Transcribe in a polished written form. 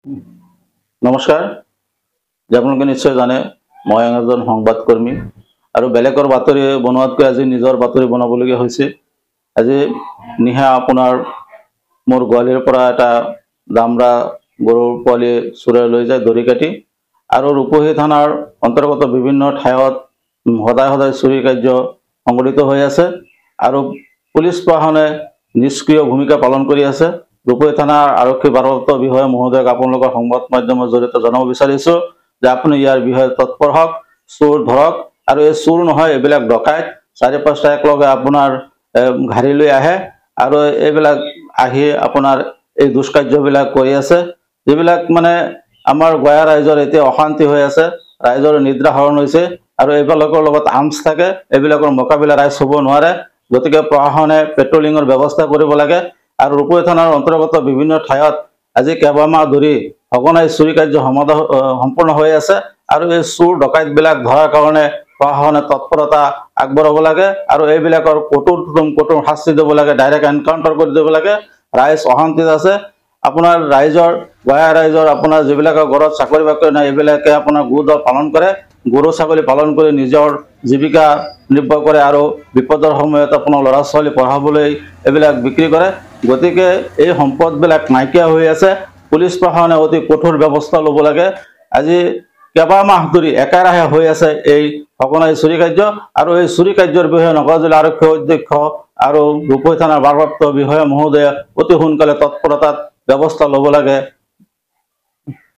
নমস্কাৰ যে আপোনালোকে নিশ্চয় জানে মই এজন সংবাদকৰ্মী আৰু বেলেগৰ বাতৰি বনোৱাতকৈ আজি নিজৰ বাতৰি বনাবলগীয়া হৈছে। আজি নিহা আপোনাৰ মোৰ গোৱালিৰ পৰা এটা দামৰা গৰুৰ পোৱালি চুৰে লৈ যায় দৰি কাটি আৰু ৰূপহী থানাৰ অন্তৰ্গত বিভিন্ন ঠাইত সদায় সদায় চুৰি কাৰ্য সংঘটিত হৈ আছে আৰু পুলিচ প্ৰশাসনে নিষ্ক্ৰিয় ভূমিকা পালন কৰি আছে। ৰূপহী থানাৰ আৰক্ষী ভাৰপ্ৰাপ্ত বিষয়া মহোদয়ক আপোনালোকৰ সংবাদ মাধ্যমৰ জৰিয়তে জনাব বিচাৰিছো যে আপুনি ইয়াৰ বিষয়ে তৎপৰ হওক, চোৰ ধৰক আৰু এই চোৰ নহয় এইবিলাক ডকাইত ৪-৫টা একলগে আপোনাৰ ঘাৰি লৈ আহে আৰু এইবিলাক আহি আপোনাৰ এই দুষ্কাৰ্যবিলাক কৰি আছে, যিবিলাক মানে আমাৰ গয়া ৰাইজৰ এতিয়া অশান্তি হৈ আছে, ৰাইজৰ নিদ্ৰা হৰণ হৈছে আৰু এইবিলাকৰ লগত আৰ্মছ থাকে, এইবিলাকৰ মোকাবিলা ৰাইজ হ'ব নোৱাৰে। গতিকে প্ৰশাসনে পেট্ৰলিঙৰ ব্যৱস্থা কৰিব লাগে আৰু ৰূপহী থানাৰ অন্তৰ্গত বিভিন্ন ঠাইত আজি কেইবামাহ ধৰি সঘনাই চুৰি কাৰ্য সম্পূৰ্ণ হৈ আছে আৰু এই চোৰ ডকাইতবিলাক ধৰাৰ কাৰণে প্ৰশাসনে তৎপৰতা আগবঢ়াব লাগে আৰু এইবিলাকৰ কঠোৰ শাস্তি দিব লাগে, ডাইৰেক্ট এনকাউণ্টাৰ কৰি দিব লাগে। ৰাইজ অশান্তিত আছে। আপোনাৰ ৰাইজৰ গয়া ৰাইজৰ আপোনাৰ যিবিলাকৰ ঘৰত চাকৰি বাকৰি নাই এইবিলাকে আপোনাৰ গোদৰ পালন কৰে, গৰু ছাগলী পালন কৰি নিজৰ জীৱিকা নিৰ্বাহ কৰে আৰু বিপদৰ সময়ত আপোনাৰ ল'ৰা ছোৱালী পঢ়াবলৈ এইবিলাক বিক্ৰী কৰে। গতিকে এই সম্পদবিলাক নাইকিয়া হৈ আছে। পুলিচ প্ৰশাসনে অতি কঠোৰ ব্যৱস্থা ল'ব লাগে। আজি কেইবামাহ ধৰি একেৰাহে হৈ আছে এই সঘনাই চুৰি কাৰ্য আৰু এই চুৰি কাৰ্যৰ বিষয়ে নগাঁও আৰক্ষী অধ্যক্ষ আৰু ৰূপহী থানাৰ ভাৰপ্ৰাপ্ত বিষয়া মহোদয়ে অতি সোনকালে তৎপৰতাত ব্যৱস্থা ল'ব লাগে।